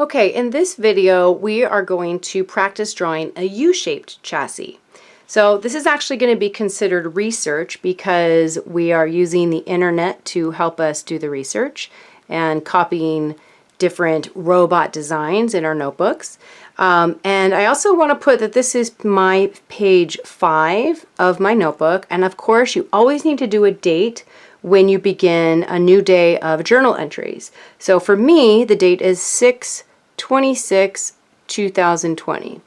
Okay, in this video we are going to practice drawing a U-shaped chassis. So this is actually going to be considered research because we are using the internet to help us do the research and copying different robot designs in our notebooks. And I also want to put that this is my page 5 of my notebook, and of course you always need to do a date when you begin a new day of journal entries. So for me, the date is 6/26/2020.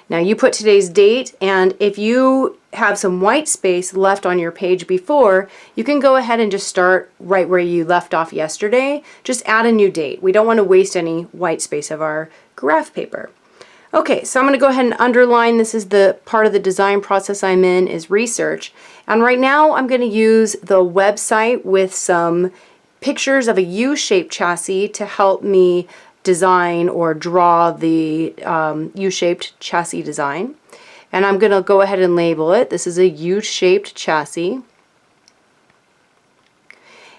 Now you put today's date, and if you have some white space left on your page before, you can go ahead and just start right where you left off yesterday. Just add a new date. We don't want to waste any white space of our graph paper. Okay, so I'm going to go ahead and underline. This is the part of the design process I'm in, is research. And right now I'm going to use the website with some pictures of a U-shaped chassis to help me design or draw the U-shaped chassis design. And I'm going to go ahead and label it. This is a U-shaped chassis.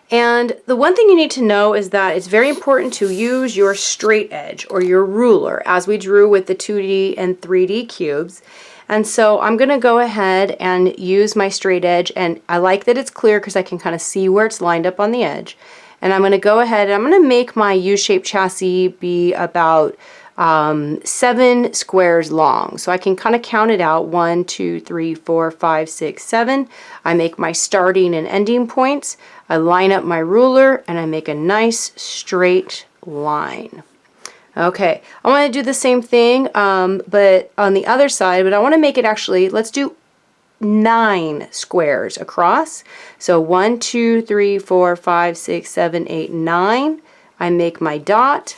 And the one thing you need to know is that it's very important to use your straight edge or your ruler as we drew with the 2D and 3D cubes. And so I'm going to go ahead and use my straight edge, and I like that it's clear because I can kind of see where it's lined up on the edge. And I'm going to go ahead and I'm going to make my U-shaped chassis be about 7 squares long. So I can kind of count it out. 1, 2, 3, 4, 5, 6, 7. I make my starting and ending points. I line up my ruler and I make a nice straight line. Okay, I want to do the same thing but on the other side, but I want to make it actually, let's do 9 squares across. So 1, 2, 3, 4, 5, 6, 7, 8, 9. I make my dot,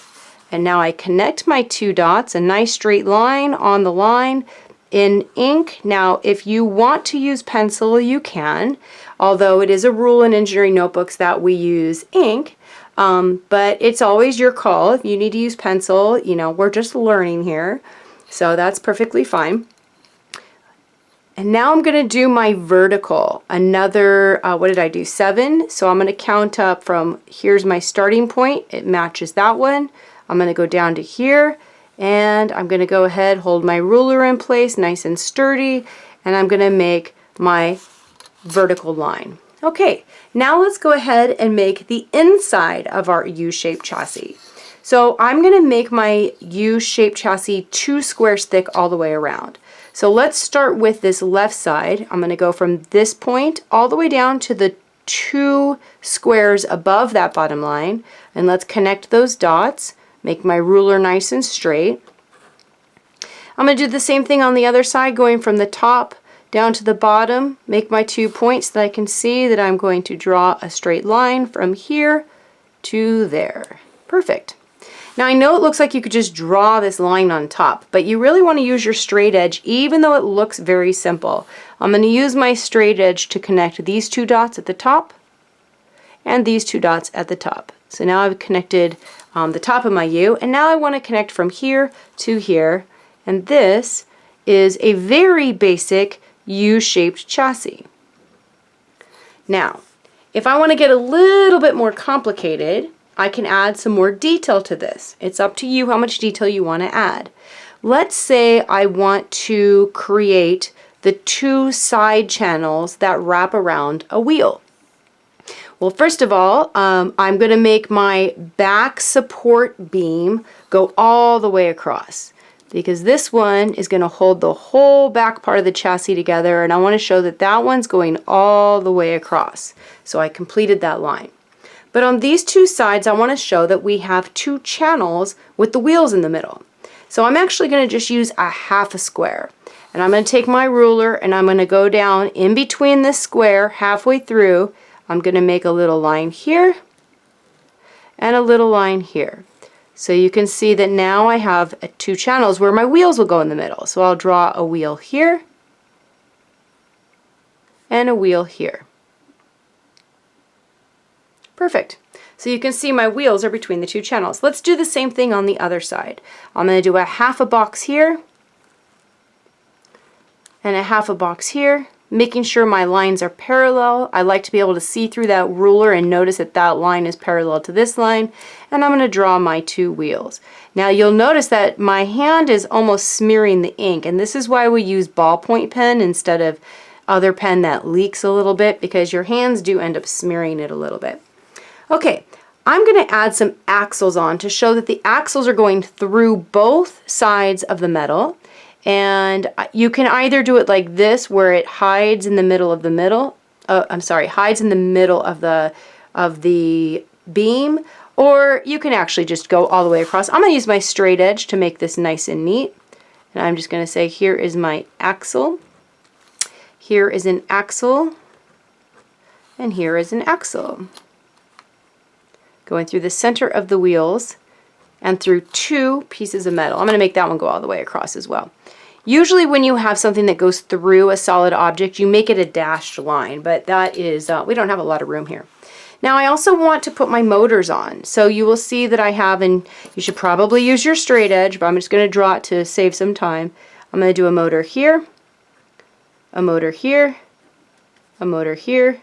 and now I connect my 2 dots, a nice straight line on the line in ink. Now if you want to use pencil, you can, although it is a rule in engineering notebooks that we use ink. But it's always your call. If you need to use pencil, you know, we're just learning here, so that's perfectly fine. And now I'm going to do my vertical. Another, what did I do? 7. So I'm going to count up from, here's my starting point. It matches that one. I'm going to go down to here, and I'm going to go ahead, hold my ruler in place nice and sturdy, and I'm going to make my vertical line. Okay, now let's go ahead and make the inside of our U-shaped chassis. So I'm going to make my U-shaped chassis 2 squares thick all the way around. So let's start with this left side. I'm going to go from this point all the way down to the 2 squares above that bottom line, and let's connect those dots, make my ruler nice and straight. I'm going to do the same thing on the other side, going from the top down to the bottom, make my 2 points that I can see that I'm going to draw a straight line from here to there. Perfect. Now I know it looks like you could just draw this line on top, but you really want to use your straight edge even though it looks very simple. I'm going to use my straight edge to connect these 2 dots at the top and these 2 dots at the top. So now I've connected the top of my U, and now I want to connect from here to here, and this is a very basic U-shaped chassis. Now, if I want to get a little bit more complicated, I can add some more detail to this. It's up to you how much detail you want to add. Let's say I want to create the 2 side channels that wrap around a wheel. Well, first of all, I'm going to make my back support beam go all the way across, because this one is going to hold the whole back part of the chassis together, and I want to show that that one's going all the way across. So I completed that line. But on these 2 sides, I want to show that we have 2 channels with the wheels in the middle. So I'm actually going to just use a half a square. And I'm going to take my ruler and I'm going to go down in between this square halfway through. I'm going to make a little line here and a little line here. So you can see that now I have 2 channels where my wheels will go in the middle. So I'll draw a wheel here and a wheel here. Perfect. So you can see my wheels are between the 2 channels. Let's do the same thing on the other side. I'm going to do a half a box here and a half a box here, making sure my lines are parallel. I like to be able to see through that ruler and notice that that line is parallel to this line. And I'm going to draw my 2 wheels. Now you'll notice that my hand is almost smearing the ink, and this is why we use ballpoint pen instead of other pen that leaks a little bit, because your hands do end up smearing it a little bit. Okay, I'm going to add some axles on to show that the axles are going through both sides of the metal. And you can either do it like this, where it hides in the middle of the hides in the middle of the beam, or you can actually just go all the way across. I'm going to use my straight edge to make this nice and neat. And I'm just going to say, here is my axle. Here is an axle. And here is an axle. Going through the center of the wheels and through 2 pieces of metal. I'm going to make that one go all the way across as well. Usually when you have something that goes through a solid object, you make it a dashed line, but that is, we don't have a lot of room here. Now I also want to put my motors on. So you will see that I have, and you should probably use your straight edge, but I'm just going to draw it to save some time. I'm going to do a motor here, a motor here, a motor here,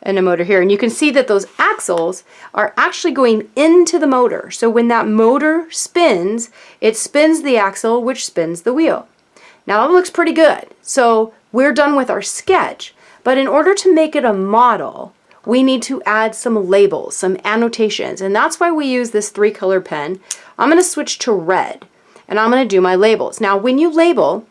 and a motor here. And you can see that those axles are actually going into the motor. So when that motor spins, it spins the axle, which spins the wheel. Now it looks pretty good. So we're done with our sketch. But in order to make it a model, we need to add some labels, some annotations. And that's why we use this 3-color pen. I'm going to switch to red, and I'm going to do my labels. Now when you label,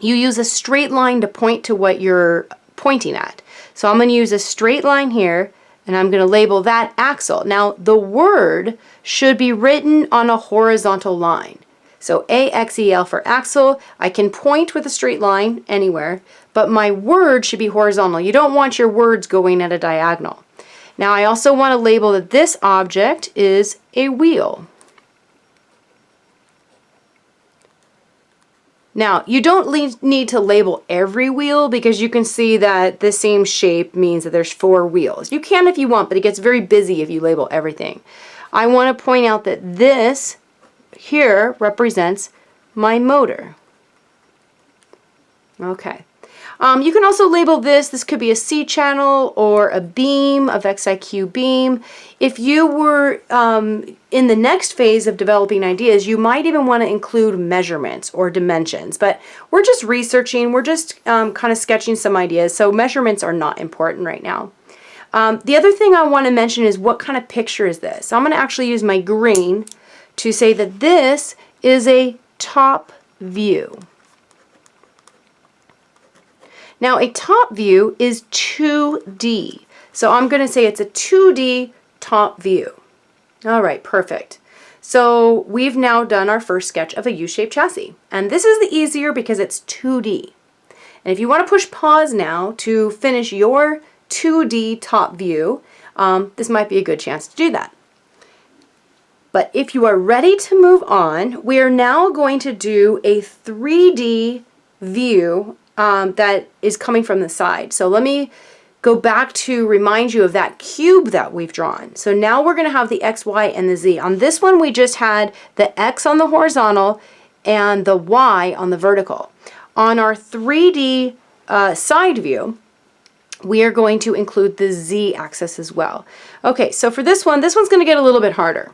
you use a straight line to point to what you're pointing at. So I'm going to use a straight line here, and I'm going to label that axle. Now the word should be written on a horizontal line. So AXEL for axle. I can point with a straight line anywhere, but my word should be horizontal. You don't want your words going at a diagonal. Now I also want to label that this object is a wheel. Now, you don't need to label every wheel, because you can see that the same shape means that there's 4 wheels. You can if you want, but it gets very busy if you label everything. I want to point out that this here represents my motor. Okay. You can also label this. This could be a C channel or a beam of XIQ beam. If you were in the next phase of developing ideas, you might even want to include measurements or dimensions. But we're just researching. We're just kind of sketching some ideas. So measurements are not important right now. The other thing I want to mention is, what kind of picture is this? So I'm going to actually use my green to say that this is a top view. Now a top view is 2D. So I'm going to say it's a 2D top view. All right, perfect. So we've now done our first sketch of a U-shaped chassis. And this is the easier because it's 2D. And if you want to push pause now to finish your 2D top view, this might be a good chance to do that. But if you are ready to move on, we are now going to do a 3D view that is coming from the side. So let me go back to remind you of that cube that we've drawn. So now we're going to have the X, Y, and the Z. On this one, we just had the X on the horizontal and the Y on the vertical. On our 3D side view, we are going to include the Z axis as well. Okay, so for this one's going to get a little bit harder.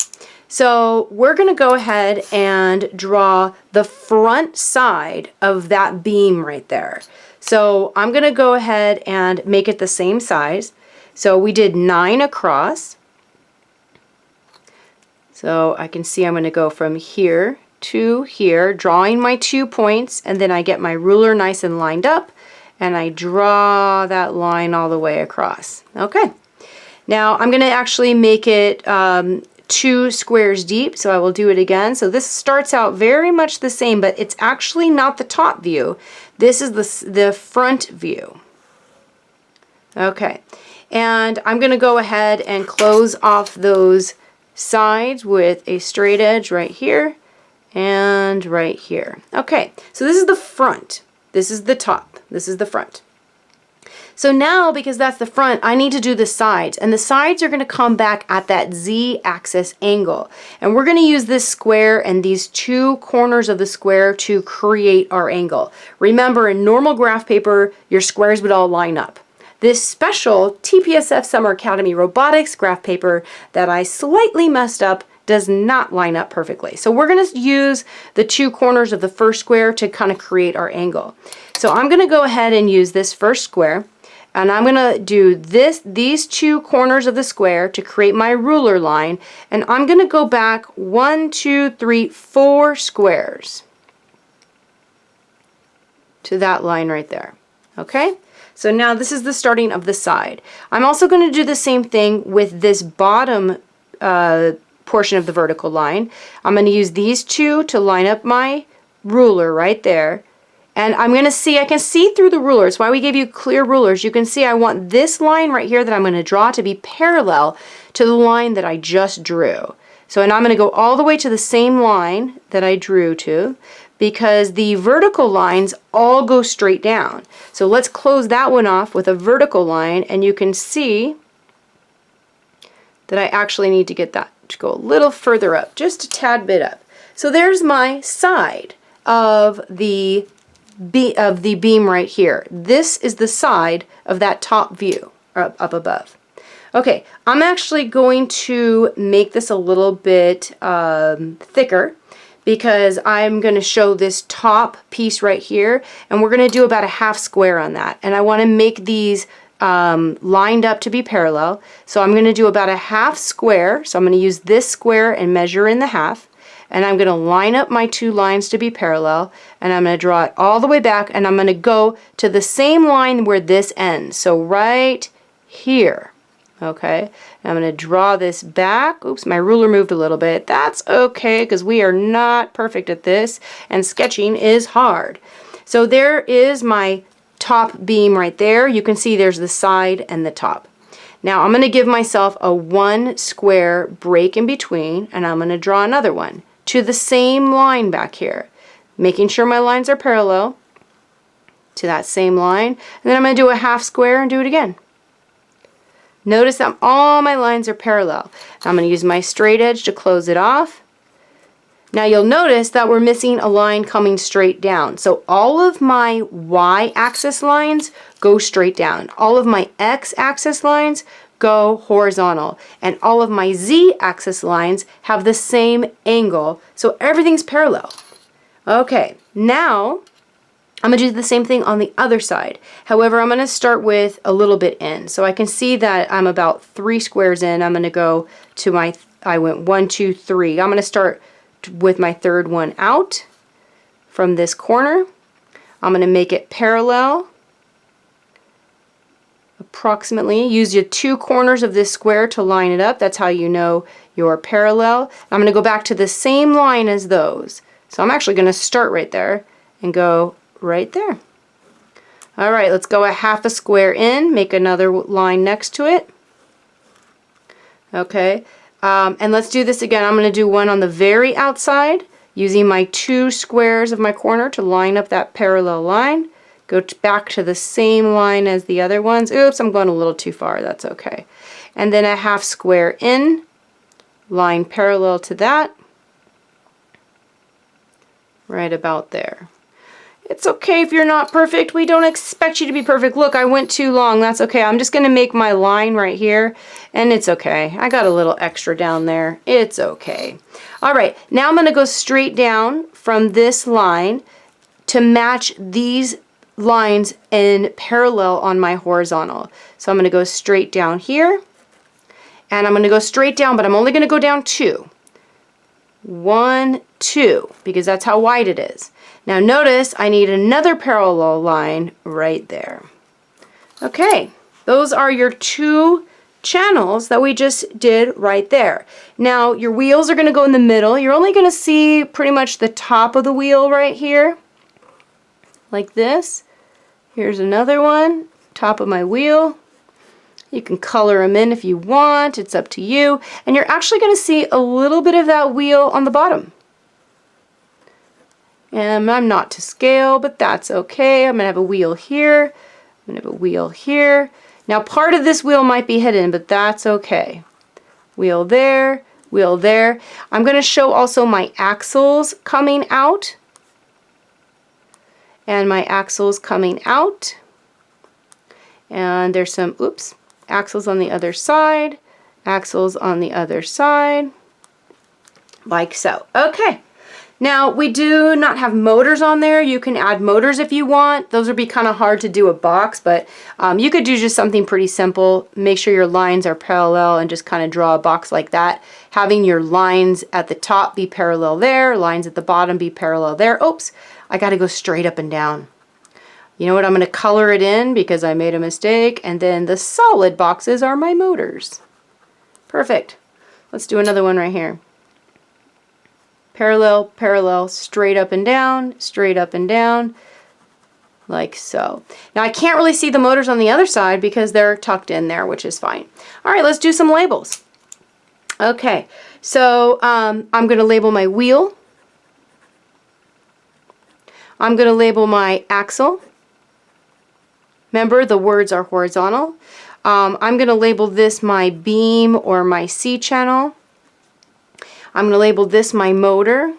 So we're going to go ahead and draw the front side of that beam right there. So I'm going to go ahead and make it the same size. So we did 9 across. So I can see I'm going to go from here to here, drawing my 2 points, and then I get my ruler nice and lined up, and I draw that line all the way across. Okay. Now I'm going to actually make it 2 squares deep, so I will do it again. So this starts out very much the same, but it's actually not the top view. This is the front view. Okay, and I'm going to go ahead and close off those sides with a straight edge right here and right here. Okay, so this is the front. This is the top. This is the front. So now, because that's the front, I need to do the sides. And the sides are going to come back at that Z-axis angle. And we're going to use this square and these two corners of the square to create our angle. Remember, in normal graph paper, your squares would all line up. This special TPSF Summer Academy Robotics graph paper that I slightly messed up does not line up perfectly. So we're going to use the two corners of the first square to kind of create our angle. So I'm going to go ahead and use this first square. And I'm going to do these two corners of the square to create my ruler line. And I'm going to go back 1, 2, 3, 4 squares to that line right there. Okay? So now this is the starting of the side. I'm also going to do the same thing with this bottom portion of the vertical line. I'm going to use these two to line up my ruler right there. And I'm going to see, I can see through the rulers. That's why we gave you clear rulers. You can see I want this line right here that I'm going to draw to be parallel to the line that I just drew. So, and I'm going to go all the way to the same line that I drew to, because the vertical lines all go straight down. So let's close that one off with a vertical line, and you can see that I actually need to get that to go a little further up, just a tad bit up. So there's my side of the beam right here. This is the side of that top view up above. Okay, I'm actually going to make this a little bit thicker, because I'm going to show this top piece right here, and we're going to do about a half square on that. And I want to make these lined up to be parallel. So I'm going to do about a half square. So I'm going to use this square and measure in the half. And I'm going to line up my two lines to be parallel, and I'm going to draw it all the way back, and I'm going to go to the same line where this ends. So right here. Okay, and I'm going to draw this back. Oops, my ruler moved a little bit. That's okay, because we are not perfect at this, and sketching is hard. So there is my top beam right there. You can see there's the side and the top. Now I'm going to give myself a 1 square break in between, and I'm going to draw another one to the same line back here, making sure my lines are parallel to that same line. And then I'm going to do a half square and do it again. Notice that all my lines are parallel. I'm going to use my straight edge to close it off. Now you'll notice that we're missing a line coming straight down. So all of my y-axis lines go straight down. All of my x-axis lines go horizontal. And all of my z-axis lines have the same angle. So everything's parallel. Okay, now I'm going to do the same thing on the other side. However, I'm going to start with a little bit in. So I can see that I'm about 3 squares in. I'm going to go to my, I went 1, 2, 3. I'm going to start with my third one out from this corner. I'm going to make it parallel approximately. Use your two corners of this square to line it up. That's how you know you're parallel. I'm going to go back to the same line as those. So I'm actually going to start right there and go right there. All right, let's go a half a square in, make another line next to it. Okay, and let's do this again. I'm going to do one on the very outside, using my 2 squares of my corner to line up that parallel line. Go back to the same line as the other ones. Oops, I'm going a little too far. That's okay. And then a half square in, line parallel to that, right about there. It's okay if you're not perfect. We don't expect you to be perfect. Look, I went too long. That's okay. I'm just going to make my line right here, and it's okay. I got a little extra down there. It's okay. All right, now I'm going to go straight down from this line to match these lines in parallel on my horizontal. So I'm going to go straight down here, and I'm going to go straight down, but I'm only going to go down 2. 1, 2, because that's how wide it is. Now notice I need another parallel line right there. Okay, those are your 2 channels that we just did right there. Now your wheels are going to go in the middle. You're only going to see pretty much the top of the wheel right here, like this. Here's another one, top of my wheel. You can color them in if you want, it's up to you. And you're actually going to see a little bit of that wheel on the bottom. And I'm not to scale, but that's okay. I'm going to have a wheel here, I'm going to have a wheel here. Now part of this wheel might be hidden, but that's okay. Wheel there, wheel there. I'm going to show also my axles coming out. And my axles coming out. And there's some, oops, axles on the other side. Axles on the other side. Like so. Okay. Now, we do not have motors on there. You can add motors if you want. Those would be kind of hard to do a box, but you could do just something pretty simple. Make sure your lines are parallel and just kind of draw a box like that. Having your lines at the top be parallel there, lines at the bottom be parallel there. Oops, I got to go straight up and down. You know what? I'm going to color it in because I made a mistake, and then the solid boxes are my motors. Perfect. Let's do another one right here. Parallel, parallel, straight up and down, like so. Now I can't really see the motors on the other side because they're tucked in there, which is fine. All right, let's do some labels. Okay, so I'm going to label my wheel. I'm going to label my axle. Remember, the words are horizontal. I'm going to label this my beam or my C channel. I'm going to label this my motor.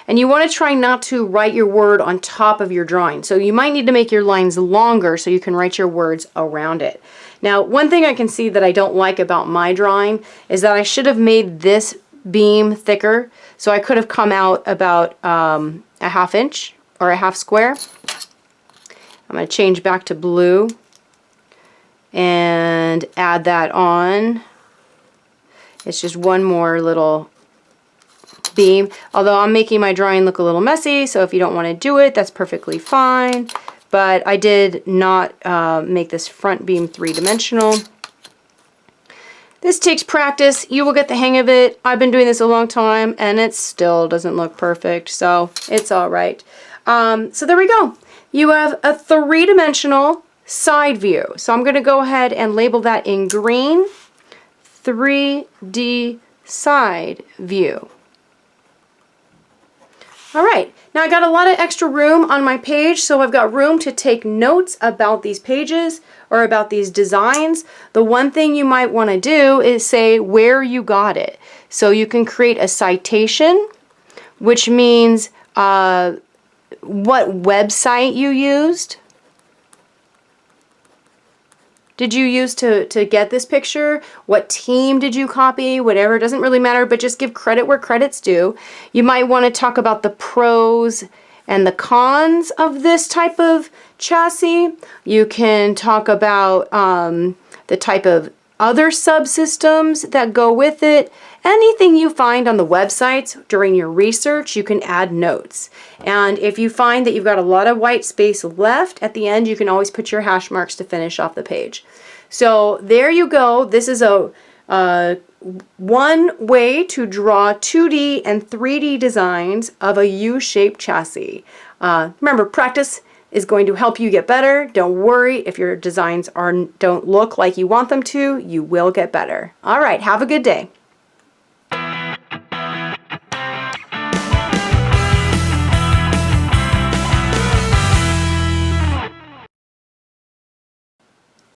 And you want to try not to write your word on top of your drawing. So you might need to make your lines longer so you can write your words around it. Now, one thing I can see that I don't like about my drawing is that I should have made this beam thicker. So I could have come out about a ½ inch or a half square. I'm going to change back to blue and add that on. It's just one more little beam. Although I'm making my drawing look a little messy, so if you don't want to do it, that's perfectly fine. But I did not make this front beam three-dimensional. This takes practice. You will get the hang of it. I've been doing this a long time, and it still doesn't look perfect, so it's all right. So there we go. You have a three-dimensional side view. So I'm going to go ahead and label that in green. 3D side view. All right, now I got a lot of extra room on my page, so I've got room to take notes about these pages or about these designs. The one thing you might want to do is say where you got it. So you can create a citation, which means what website you used. Did you use to get this picture? What team did you copy? Whatever, it doesn't really matter, but just give credit where credit's due. You might want to talk about the pros and the cons of this type of chassis. You can talk about the type of other subsystems that go with it. Anything you find on the websites during your research, you can add notes. And if you find that you've got a lot of white space left at the end, you can always put your hash marks to finish off the page. So there you go. This is one way to draw 2D and 3D designs of a U-shaped chassis. Remember, practice is going to help you get better. Don't worry if your designs don't look like you want them to. You will get better. All right, have a good day.